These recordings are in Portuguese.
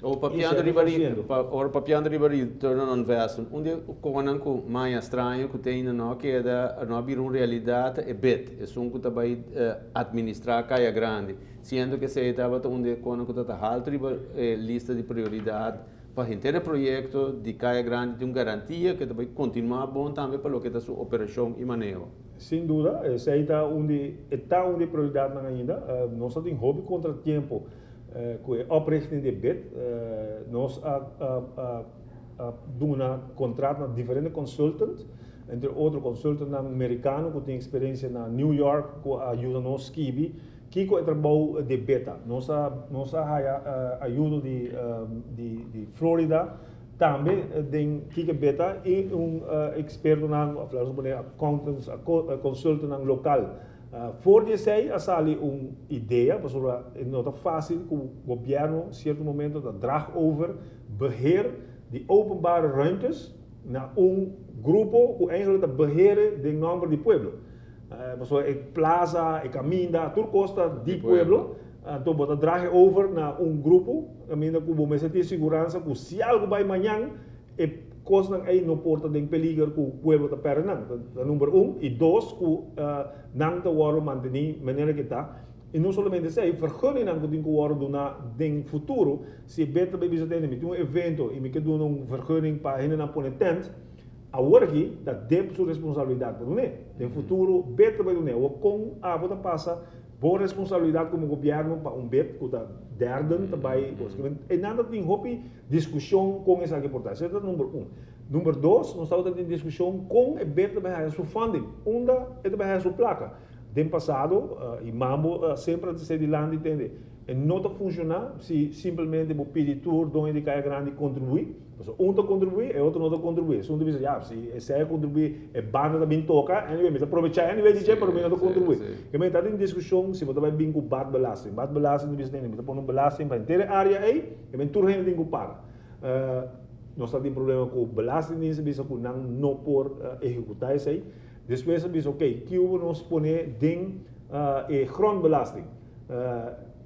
O Isso é fazendo. papiando ribari torna um verso. Onde o conan com mais estranho que tem não que é da não vir uma realidade é bet. É só que também administrar caia grande. Sendo que se estava onde conan que tá alto lista de prioridade para entender projeto de caia grande de uma garantia que também continua bom também para o que é sua operação e manejo. Sem dúvida, essa aí está onde prioridade ainda. Nós temos hobby contra tempo. Com a oprichting de BID, nós doen een contract met diferentes consultants, entre outros consultants americanos que têm experiência na New York, que ajudam nós skibi, que é o trabalho de beta. Nós ajuda de Florida, também tem que beta e experto na accountants, consultant local. Voor je zei, als ali een idee, bijvoorbeeld het is fácil que o governo, em certo momento, dat draagt over beheer die openbare ruimtes naar een grupo que eigenlijk dat beheren de nombre de pueblo. Bijvoorbeeld plaza, caminda, tudo costa di pueblo. Então, você draagt over naar een grupo, caminda que você tem segurança que se algo vai amanhã, costa aí no porta de peligro que o pueblo está perdendo. Número e dois, que não está worden manter maneira que está. E não somente isso, a vergunning não tem que worden no futuro. Se beter bij bizar tem um evento e me quer doen uma vergunning para ainda não pôr tent, a work dat dep sua responsabilidade para não. No futuro beter bij doen. O com a bota passa boa responsabilidade como governo para bet que está derden também. E nada tem hobby discussão com essa reportagem. Esse é o número Número dois, nós estamos em discussão com o bet para a sua funding. Onda é para a sua placa. No passado, e Mambo sempre se de lá entende. E não está funcionando se simplesmente o peditor onde cai grande contribui. Um está contribui e outro não está contribui. Se um diz, se esse contribui, é banda também toca, anyway, mas aproveitar, anyway, dizer para mim não contribui. E mas está em discussão se você vai vir com bad belasting. Bad belasting diz nem, mas põe um belasting para inteira área aí, e mas tudo tem que pagar. Nós temos problema com belasting, bisa que não por executar isso aí. Depois biz ok, que nós põe den grondbelasting.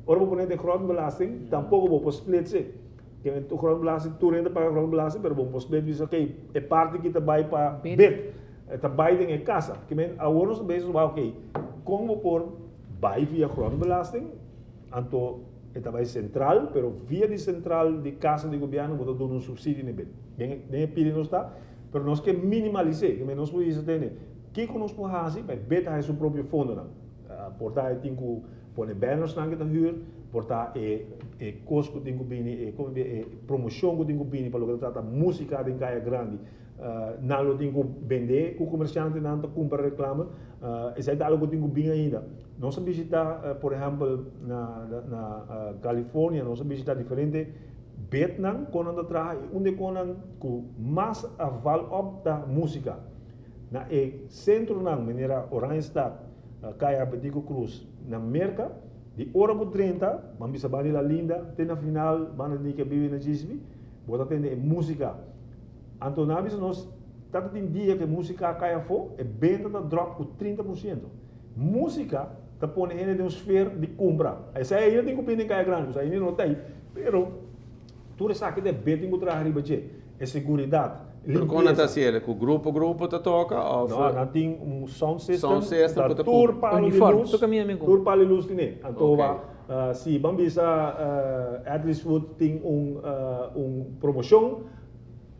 Ora vou pôr den grondbelasting, tampouco vou split se. Que o grondbelasting tu renda para grondbelasting, pero vou split biz ok, é parte que trabalha para bed, trabalha em casa. Que men agora nós bezig ok, como por vai via grondbelasting, anto é trabalho central, pero via de central de casa de governo vou dar um subsídio nem bed. Nem pedir não está, pero nós que minimalizar, que men nós podemos ter que nós podemos fazer, mas beta é seu próprio fundo não. Portar tem que pôr banners na que está huur, portar custo tem que vir, promoção que tem que vir para o que trata música tem que é grande, não tem que vender, o comerciante não está compra reclama, isso é algo que tem que vir ainda. Nós visitar, por exemplo, na Califórnia, nós visitar diferente Vietnam, quando anda traz, onde quando mais aval op da música. Na centro na maneira Oranjestad, Caia Betico Cruz, na Merca, de hora por 30, vamos bisa bani la linda, tem na final, bani de que vive na Gisbi, bota tem música. Antonabis nós tanto tem dia que música caia fo, é venda da drop por 30%. Música tá põe ele de um esfera de compra. Essa aí ele tem que pedir caia grande, isso aí não tem. Pero tudo isso aqui de bem que trazer riba é segurança. Pero quando está sendo que o grupo te toca ou não tem sound system da tour para uniforme tour para luz tem então se vamos bisa Atlas Food tem promoção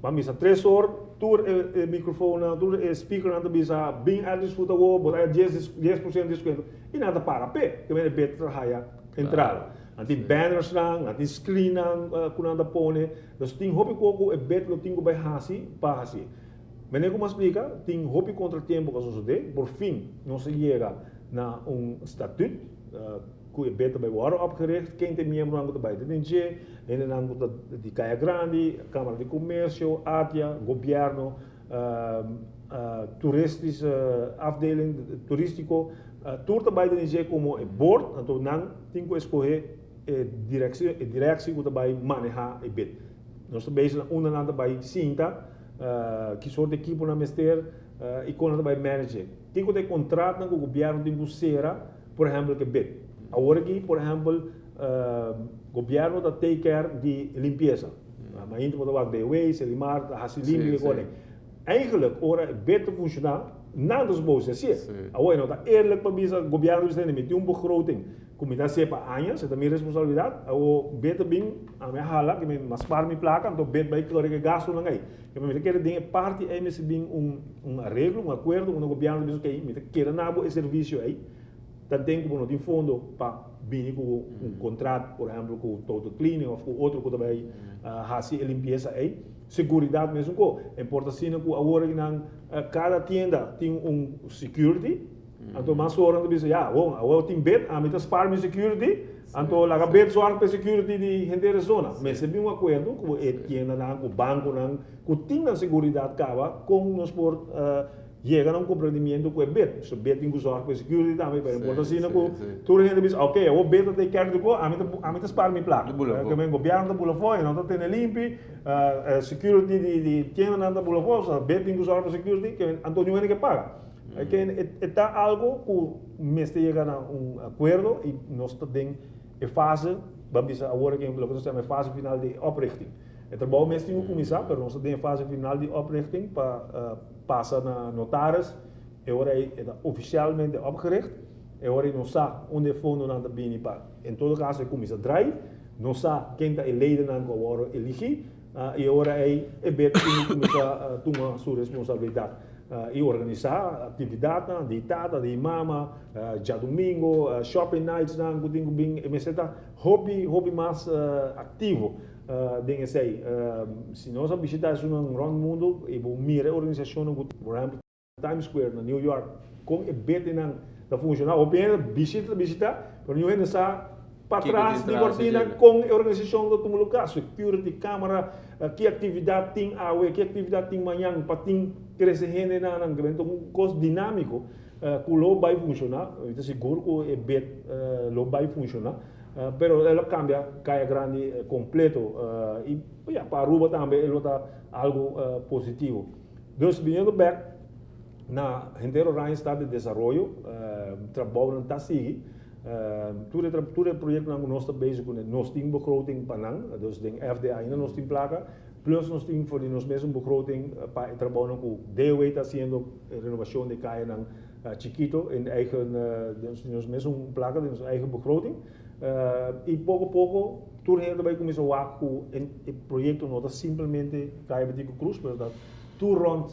vamos bisa 3 horas tour microfone tour speaker não bisa bem Atlas Food agora botar 10% de desconto e nada para pé que é better haya entrar. Nanti banners lang, nanti screen lang kunanda pone. Dus ting hopi koko e bet lo tingo by hasi, pa hasi. Meneer como explica, ting hopi contratempo que sucede, por fim, não se chega na statuut, que é bet by worden opgericht, quem tem membro aan bij de DNG, en dan de Caia Grande, Câmara de Comércio, ATIA, governo, toeristische afdeling, toeristico, tudo bij de DNG como e board, então não tem que escolher directie que vai manejar e bit. Nós estamos bezig na nada bij Sinta, que soort equipe na mester e quando vai manager. Tem que ter contrato com o governo de Bucera, por exemplo, que bit. Agora aqui, por exemplo, governo dat take care de limpieza. Maar in te wat de waste, Selimar, de Hasilim, eigenlijk ora beter functionar, nada dos bons assim. Agora não tá eerlijk para bisa governo está nem met begroting. Comida sepa anos, é também responsabilidade. O beter bem a minha hala que me mas par me placa, então bet vai que gasto não aí. Que me quer dinhe parte é me se bem arreglo, acordo, governo diz que me quer nabo esse serviço aí. Tem como tem fundo para vir com contrato, por exemplo, com todo cleaning ou com outro que também fazer a limpeza aí. Seguridade mesmo com importa assim que agora cada tienda tem security. Então mas agora não diz agora tem bed, a mim spar me security, então lá bed zorg para security de gente zona. Mas se bem acordo com a tienda com o banco com tem seguridade cava com nós por chega a compreendimento com o bet. Se bet tem que usar para security também, para importa assim que tudo a gente diz, ok, o bet tem que ter a mim spar me placa. Que o governo da bula foi, não tem limpo, security de tienda não da bula foi, bet tem que usar para security, que Antonio é que paga. Que está algo que me chega a acordo e nós temos a fase, vamos agora que nós temos a fase final de oprichting. Het trabalho mesmo tem que começar, mas nós temos a fase final de oprichting para passar na notaris. Agora é oficialmente opgericht. Agora não sabe onde o fundo não está bem para. Em todo caso, é começa a draaien. Não sabe quem está leden não agora elegir. E agora é bem que começa a tomar sua responsabilidade. E organizar atividade, deitada, de mama, já domingo, shopping nights, hobby mais ativo. Dingen sei, se nós visitarmos um grande mundo, e vou mirar a organização, por exemplo, Times Square, na New York, como é bem da funcionar, ou bem visitar, mas não é só para trás de cortina com a organização do todo lugar, security, câmara, que atividade tem hoje, que atividade tem amanhã, para ter crescimento na então coisa dinâmico, que o vai funcionar, eu estou seguro que é bem o vai funcionar. Pero ela cambia, cai grande completo e para Aruba também ela está algo positivo. Dus vindo back na inteiro range está de desenvolvimento, trabalho não está seguindo. Tudo projeto não nós está bezig com nós temos begroting para não, dus tem FDA ainda nós temos placa, plus nós temos voor nós mesmo begroting para trabalhar com DOE está sendo renovação de caia não chiquito em eigen nós mesmo placa de nossa eigen begroting. E pouco a pouco, tudo a gente vai começar a ver que o projeto não está simplesmente cair de cruz, mas está tudo rond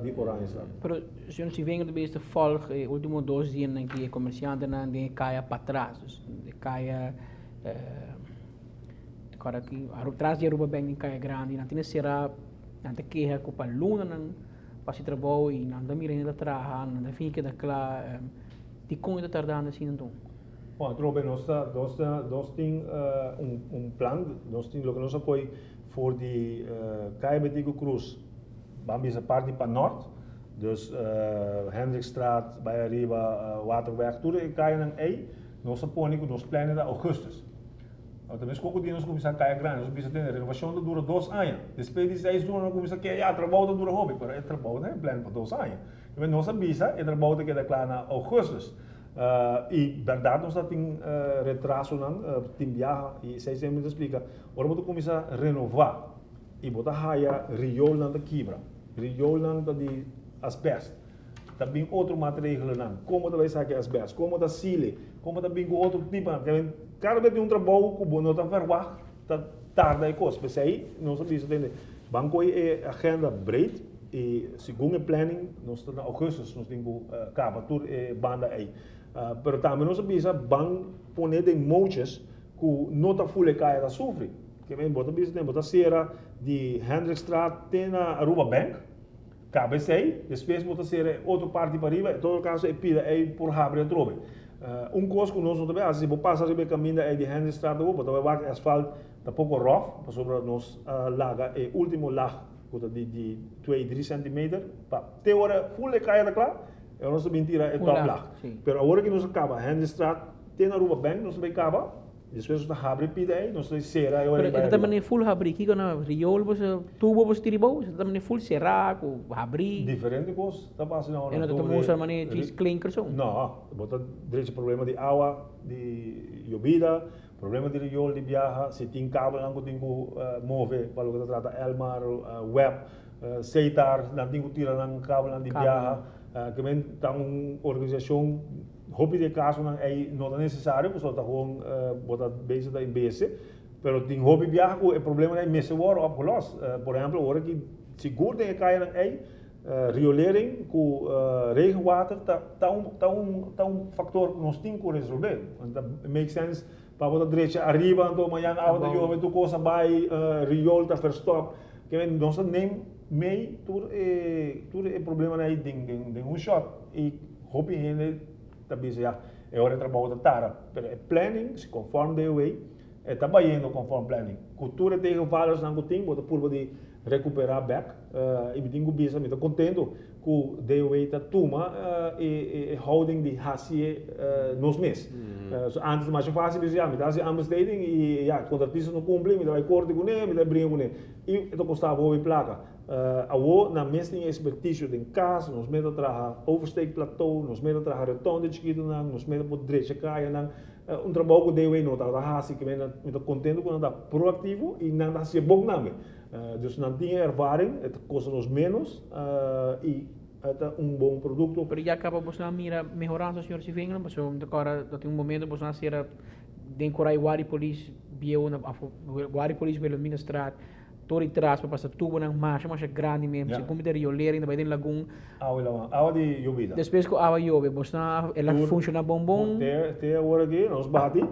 de Oranje está. Mas se nós tivermos de beste volg, os últimos 2 dias em que comerciantes não de caia para trás, de caia agora aqui atrás de Aruba bem em caia grande, não tem será não tem queja com a luna não para se trabalho e não dá mirando da trabalhar, não dá fim que da claro, de como está tardando assim então. Bom, Robin, nós temos plan, nós temos o que nós apoiamos voor die Keiberdigo Cruz. Vamos a parte para norte, dus Hendrikstraat, bij Arriba, Waterweg, tudo e caia na ei, nós apoiamos nos planos de augustus. Também como nós começamos a cair grande, nós começamos a ter renovação que dura 2 anos. Depois de 6 anos, nós começamos a trabalho dura hobby, mas o trabalho não é plano para 2 anos. Então nós sabemos que o trabalho que é claro na augustus. E verdade nós temos retraso não tem viaja e sei sempre explica agora vou começar a renovar e botar raia riol não da quebra riol não da de asbesto também outro material não como da vai sair asbesto como da sile como também com outro tipo cada vez tem trabalho que bom não tá verwacht tá tarde e coisa mas aí nós sabemos entender banco é agenda breed e segundo o planning nós estamos em agosto nós temos capa tour banda aí pero também nós sabemos bang poner em moches que não está full caia da sofre que vem bota bisa tem bota sera de Hendrikstraat tem na Aruba Bank cabe sei depois bota sera outra parte para arriba em todo caso é pida é por abre trobe coisa que nós não também se você passa o caminho de Hendrikstraat Aruba então vai asfalto tá pouco rough para sobre nós laga é último lag de 2-3 centimeter para ter hora full caia da claro eu não sei mentira é top lá. Pero agora que nós acaba Hendrikstraat tem na Aruba Bank nós vai acaba depois nós abre pida aí nós vai será eu pero também full abrir aqui na riol você tubo você tiribou também full será com abrir diferente coisa tá passando agora não tá mostrando maneira de clinker só não bota direito problema de água de llovida problema de riol de viaja, se tem cabo não que tem que mover, para o que trata Elmar, web, Seitar, não tem que tirar não cabo não de viaja, que vem tá organização, hobby de caso não é não necessário, porque só tá com botar base da BC, pero tem hobby viaja, o problema é mês war opgelost. Por exemplo, hora que seguro tem que cair na riolering com regenwater tá um fator que nós temos que resolver. Então, make sense para botar direita arriba, então amanhã a hora tu coisa vai riol tá verstop, que vem nós nem meio tudo é problema aí tem shot e hobby ele também já é hora de trabalho da tara, é planning se conforme the way é trabalhando conforme planning. Cultura tem vários não tem, bota por de recuperar back e me tenho bisa me tô contente com the way da turma e holding de hasie nos mês. Antes mais fácil dizer me dá se understating e contratista não cumpre, me dá corte com ele, me dá brinco com ele. E eu custava o placa. Na mês tem expertise em casa, nos medo trabalhar overstake plateau, nos medo trabalhar retorno de chiquito não, nos medo por direita caia não. Trabalho que deu aí não tá assim que me tô contente quando tá proativo e não dá se bom não. Dus não tinha ervaring, het kost nos menos e é bom produto. Pero já acaba você mira melhorando o senhor se vem, mas agora tem momento você não ser den corai wari police bio na wari police pelo ministrar tori tras para passar tubo na marcha mas é grande mesmo se como de riolering da tem lagoon água de llovida depois que a água llueve você ela funciona bom te agora aqui nós bate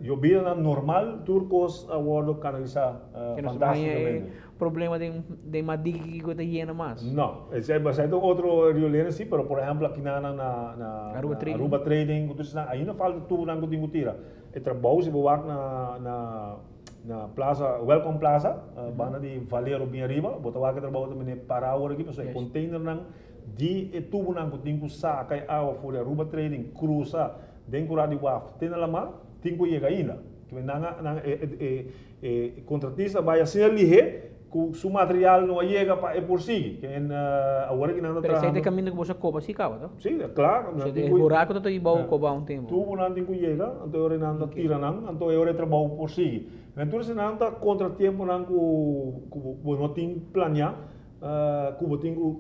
llovida normal turcos agora canalizar fantasticamente problema de madigi que está llena mais não esse é outro riolering sim pero por exemplo aqui na Aruba Trading aí não falta tubo não que tira é trabalho se boa na Plaza, Welcome Plaza, bana de Valero bem arriba, botar lá que trabalho também para a hora aqui, pessoal, container não, de tubo não que tem que sacar água fora, Aruba Trading, cruza, dentro da waf, tem lá mais, tem que chegar ainda, que não contratista vai assim ali, com o material não chega para por si, que agora que não está trabalhando. Mas esse caminho que você coba se cava, tá? Sim, claro. O buraco está aí bom coba um tempo. Tubo não tem que chegar, então hora não está tira não, então é hora de trabalho por si. Então se não está contratempo não que não tem planear, que tem que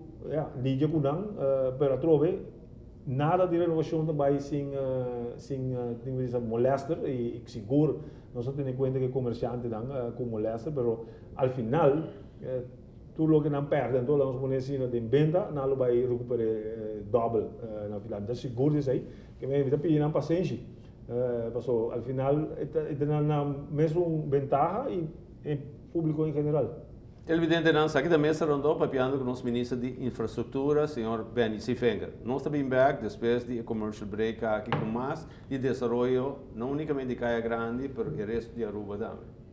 ligar com não, para trove nada de renovação também sem tem que dizer molester e seguro. Nós temos em conta que comerciante não com molester, pero al final tudo o que não perde, então nós podemos ir de venda, não vai recuperar double na final. Então seguro isso aí, que me está pedindo paciência. Passou al final tem na mesmo ventaja e público em geral. Evidente não, aqui também se rondou papiando com o nosso ministro de infraestrutura, senhor Benny Sifenga. Nós estamos back depois de commercial break aqui com mais de desenvolvimento, não unicamente de Caia Grande, mas o resto de Aruba também.